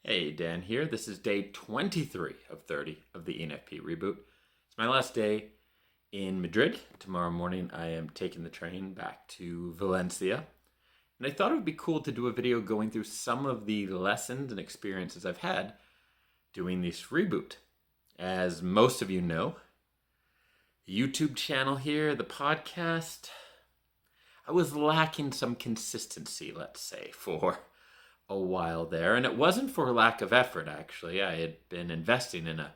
Hey, Dan here. This is day 23 of 30 of the ENFP Reboot. It's my last day in Madrid. Tomorrow morning I am taking the train back to Valencia. And I thought it would be cool to do a video going through some of the lessons and experiences I've had doing this reboot. As most of you know, the YouTube channel here, the podcast, I was lacking some consistency, let's say, for a while there, and it wasn't for lack of effort. Actually, I had been investing in a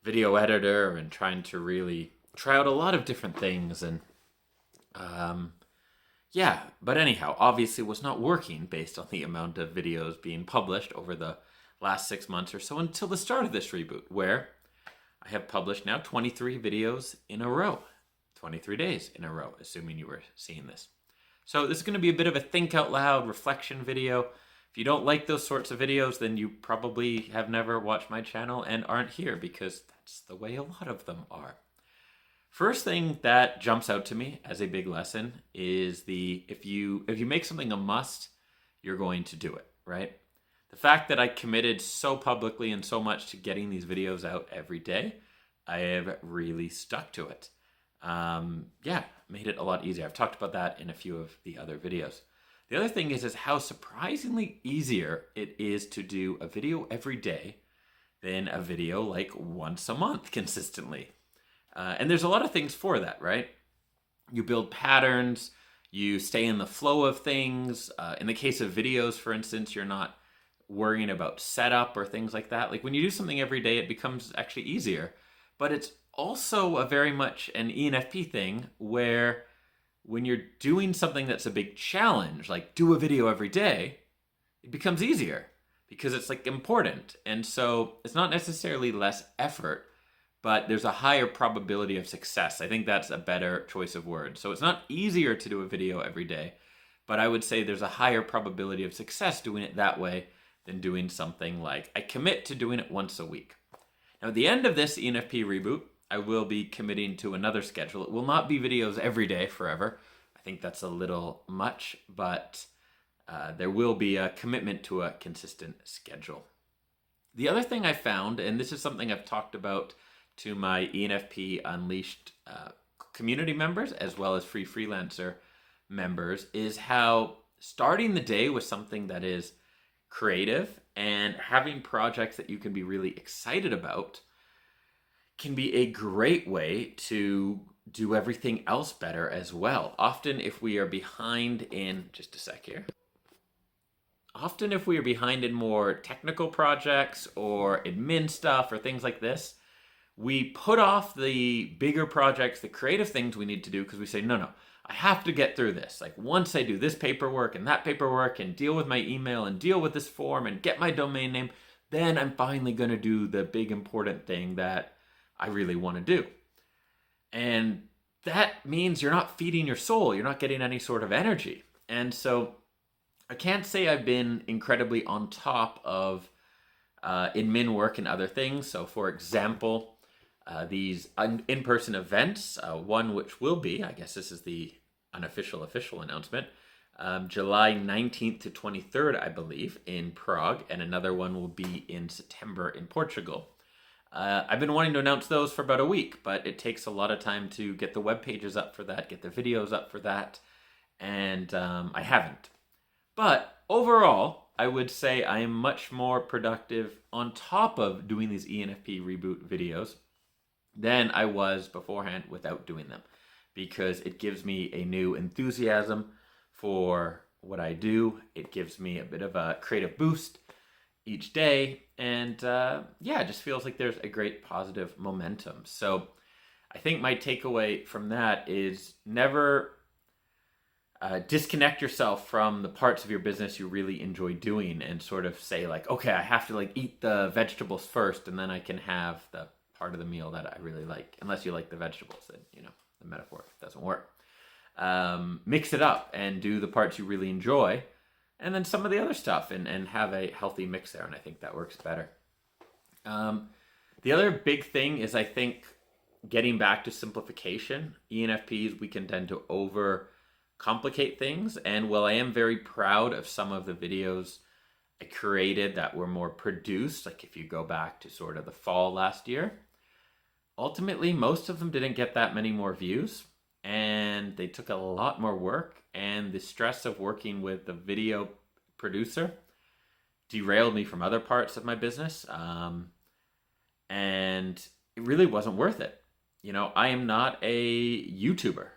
video editor and trying to really try out a lot of different things, and but anyhow, obviously it was not working based on the amount of videos being published over the last 6 months or so until the start of this reboot, where I have published now 23 videos in a row, 23 days in a row, assuming you were seeing this. So this is going to be a bit of a think out loud reflection video. If you don't like those sorts of videos, then you probably have never watched my channel and aren't here, because that's the way a lot of them are. First thing that jumps out to me as a big lesson is if you make something a must, you're going to do it, right? The fact that I committed so publicly and so much to getting these videos out every day, I have really stuck to it. Made it a lot easier. I've talked about that in a few of the other videos. The other thing is how surprisingly easier it is to do a video every day than a video like once a month consistently. And there's a lot of things for that, right? You build patterns, you stay in the flow of things. In the case of videos, for instance, you're not worrying about setup or things like that. Like when you do something every day, it becomes actually easier. But it's also a very much an ENFP thing where when you're doing something that's a big challenge, like do a video every day, it becomes easier because it's like important. And so it's not necessarily less effort, but there's a higher probability of success. I think that's a better choice of words. So it's not easier to do a video every day, but I would say there's a higher probability of success doing it that way than doing something like I commit to doing it once a week. Now, at the end of this ENFP reboot, I will be committing to another schedule. It will not be videos every day forever. I think that's a little much, but there will be a commitment to a consistent schedule. The other thing I found, and this is something I've talked about to my ENFP Unleashed community members as well as free freelancer members, is how starting the day with something that is creative and having projects that you can be really excited about can be a great way to do everything else better as well. Often if we are behind in, just a sec here. Often if we are behind in more technical projects or admin stuff or things like this, we put off the bigger projects, the creative things we need to do, because we say, no, I have to get through this. Like once I do this paperwork and that paperwork and deal with my email and deal with this form and get my domain name, then I'm finally going to do the big important thing that I really want to do. And that means you're not feeding your soul. You're not getting any sort of energy. And so I can't say I've been incredibly on top of admin work and other things. So for example, these in-person events, one which will be, I guess this is the unofficial announcement, July 19th to 23rd, I believe, in Prague, and another one will be in September in Portugal. I've been wanting to announce those for about a week, but it takes a lot of time to get the web pages up for that, get the videos up for that, and I haven't. But overall, I would say I am much more productive on top of doing these ENFP Reboot videos than I was beforehand without doing them, because it gives me a new enthusiasm for what I do. It gives me a bit of a creative boost each day, and it just feels like there's a great positive momentum. So I think my takeaway from that is never disconnect yourself from the parts of your business you really enjoy doing and sort of say like, okay, I have to like eat the vegetables first and then I can have the part of the meal that I really like. Unless you like the vegetables, then the metaphor doesn't work. Mix it up and do the parts you really enjoy, and then some of the other stuff, and have a healthy mix there, and I think that works better. The other big thing is, I think, getting back to simplification. ENFPs, we can tend to over complicate things, and while I am very proud of some of the videos I created that were more produced, like if you go back to sort of the fall last year, ultimately most of them didn't get that many more views, and they took a lot more work, and the stress of working with the video producer derailed me from other parts of my business, and it really wasn't worth it. I am not a YouTuber.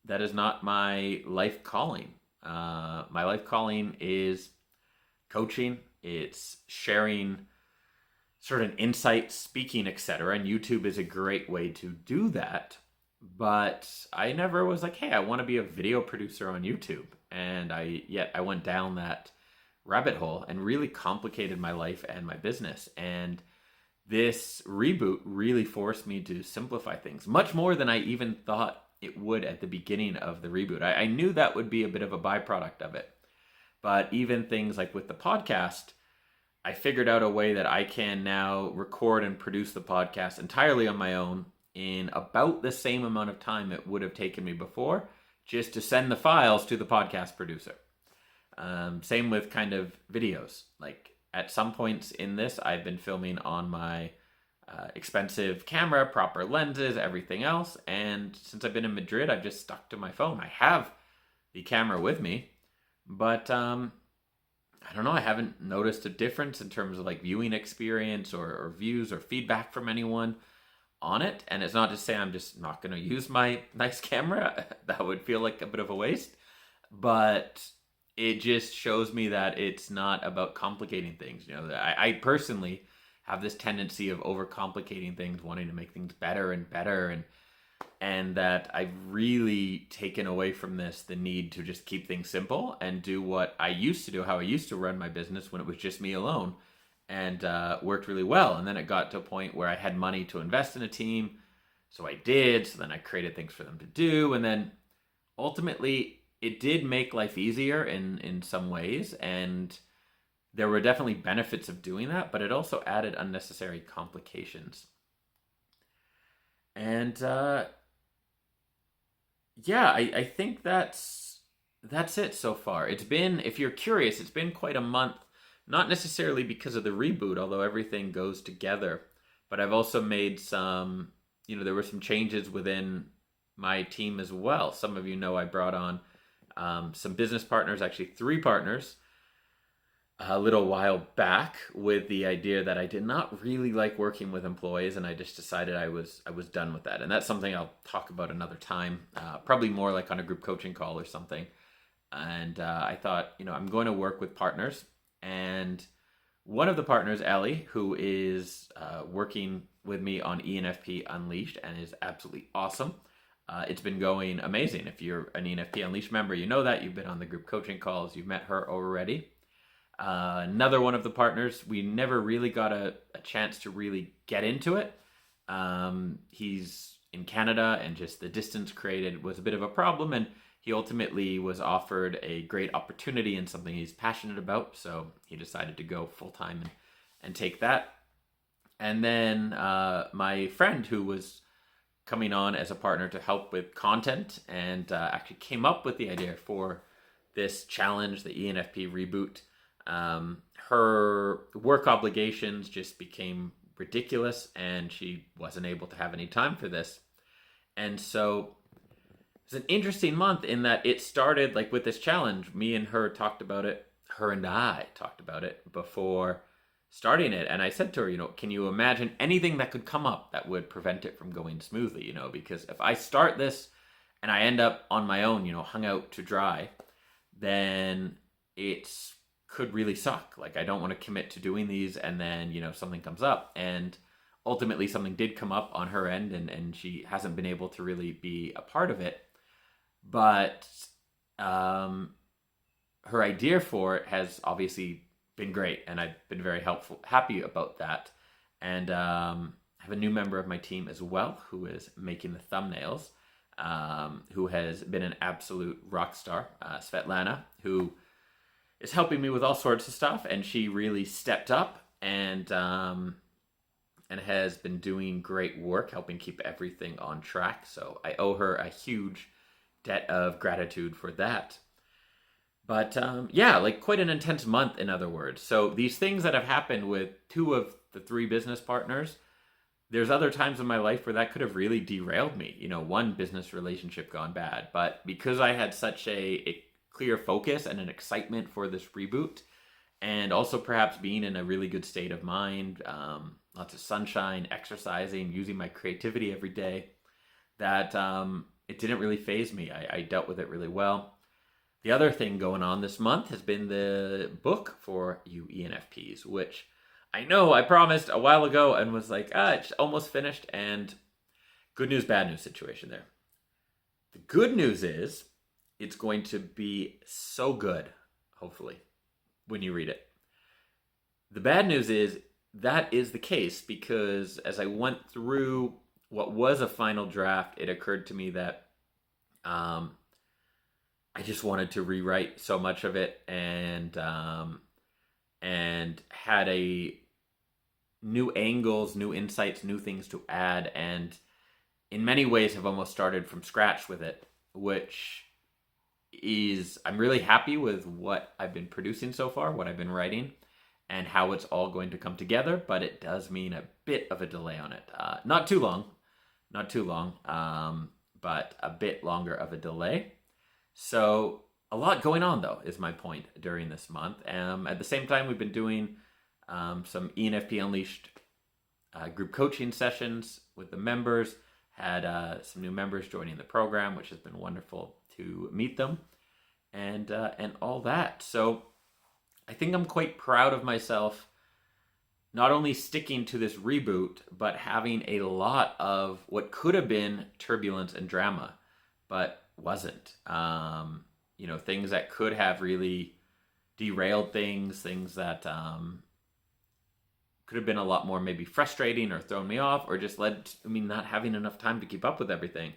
That is not my life calling. My life calling is coaching. It's sharing certain insights, speaking, etc. And YouTube is a great way to do that. But I never was like, hey, I want to be a video producer on YouTube. And I went down that rabbit hole and really complicated my life and my business. And this reboot really forced me to simplify things much more than I even thought it would at the beginning of the reboot. I knew that would be a bit of a byproduct of it. But even things like with the podcast, I figured out a way that I can now record and produce the podcast entirely on my own in about the same amount of time it would have taken me before, just to send the files to the podcast producer. Same with kind of videos. Like at some points in this, I've been filming on my expensive camera, proper lenses, everything else. And since I've been in Madrid, I've just stuck to my phone. I have the camera with me, but I don't know. I haven't noticed a difference in terms of like viewing experience or views or feedback from anyone on it. And it's not to say I'm just not going to use my nice camera. That would feel like a bit of a waste. But it just shows me that it's not about complicating things. I personally have this tendency of overcomplicating things, wanting to make things better and better, and that I've really taken away from this the need to just keep things simple and do what I used to do, how I used to run my business when it was just me alone, and worked really well. And then it got to a point where I had money to invest in a team, so I did. So then I created things for them to do, and then ultimately it did make life easier in some ways, and there were definitely benefits of doing that, but it also added unnecessary complications. And I think that's it so far. It's been, if you're curious, it's been quite a month, not necessarily because of the reboot, although everything goes together, but I've also made some, there were some changes within my team as well. Some of you know I brought on some business partners, actually 3 partners, a little while back, with the idea that I did not really like working with employees, and I just decided I was done with that. And that's something I'll talk about another time, probably more like on a group coaching call or something. And I thought, I'm going to work with partners. And one of the partners, Ellie, who is working with me on ENFP Unleashed and is absolutely awesome. It's been going amazing. If you're an ENFP Unleashed member, you know that. You've been on the group coaching calls. You've met her already. Another one of the partners, we never really got a chance to really get into it. He's in Canada, and just the distance created was a bit of a problem, and he ultimately was offered a great opportunity in something he's passionate about, so he decided to go full-time and take that. And then my friend, who was coming on as a partner to help with content, and actually came up with the idea for this challenge, the ENFP Reboot. Her work obligations just became ridiculous, and she wasn't able to have any time for this. And so it's an interesting month in that it started like with this challenge. Me and her talked about it. Her and I talked about it before starting it. And I said to her, can you imagine anything that could come up that would prevent it from going smoothly? Because if I start this and I end up on my own, hung out to dry, then it's could really suck. Like, I don't want to commit to doing these and then, something comes up. And ultimately something did come up on her end, and she hasn't been able to really be a part of it. But her idea for it has obviously been great, and I've been very happy about that. And I have a new member of my team as well, who is making the thumbnails, who has been an absolute rock star, Svetlana, who is helping me with all sorts of stuff, and she really stepped up and has been doing great work, helping keep everything on track. So I owe her a huge debt of gratitude for that. But yeah, like quite an intense month, in other words. So these things that have happened with two of the three business partners, there's other times in my life where that could have really derailed me. You know, one business relationship gone bad. But because I had such a clear focus and an excitement for this reboot, and also perhaps being in a really good state of mind, lots of sunshine, exercising, using my creativity every day, that it didn't really faze me. I dealt with it really well. The other thing going on this month has been the book for you ENFPs, which I know I promised a while ago and was like, it's almost finished, and good news, bad news situation there. The good news is it's going to be so good, hopefully, when you read it. The bad news is that is the case because as I went through what was a final draft, it occurred to me that I just wanted to rewrite so much of it, and had a new angles, new insights, new things to add, and in many ways have almost started from scratch with it, which is, I'm really happy with what I've been producing so far, what I've been writing, and how it's all going to come together, but it does mean a bit of a delay on it. Not too long, but a bit longer of a delay. So a lot going on, though, is my point during this month. At the same time, we've been doing some ENFP Unleashed group coaching sessions with the members. Had some new members joining the program, which has been wonderful to meet them, and all that. So I think I'm quite proud of myself, not only sticking to this reboot, but having a lot of what could have been turbulence and drama, but wasn't. You know, things that could have really derailed things that could have been a lot more maybe frustrating or thrown me off, or just led to me not having enough time to keep up with everything.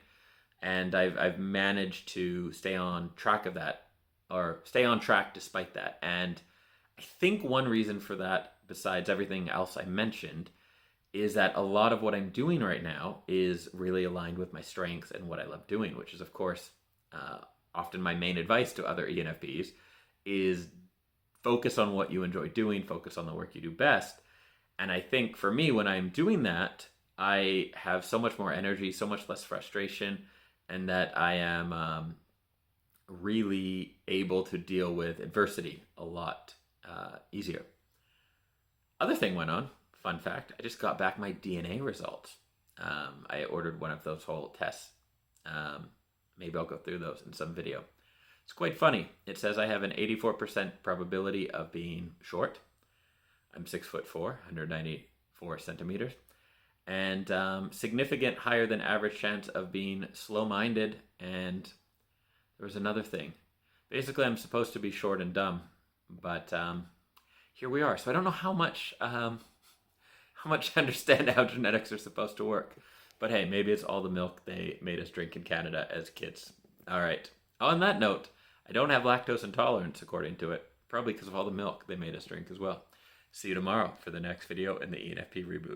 And I've managed to stay on track of that, or stay on track despite that. And I think one reason for that, besides everything else I mentioned, is that a lot of what I'm doing right now is really aligned with my strengths and what I love doing, which is, of course, often my main advice to other ENFPs is focus on what you enjoy doing, focus on the work you do best. And I think for me, when I'm doing that, I have so much more energy, so much less frustration, and that I am really able to deal with adversity a lot easier. Other thing went on, fun fact, I just got back my DNA results. I ordered one of those whole tests. Maybe I'll go through those in some video. It's quite funny. It says I have an 84% probability of being short. I'm 6'4", 194 centimeters, and significant higher than average chance of being slow-minded. And there was another thing. Basically, I'm supposed to be short and dumb, but here we are. So I don't know how much I understand how genetics are supposed to work. But hey, maybe it's all the milk they made us drink in Canada as kids. All right. On that note, I don't have lactose intolerance, according to it. Probably because of all the milk they made us drink as well. See you tomorrow for the next video in the ENFP Reboot.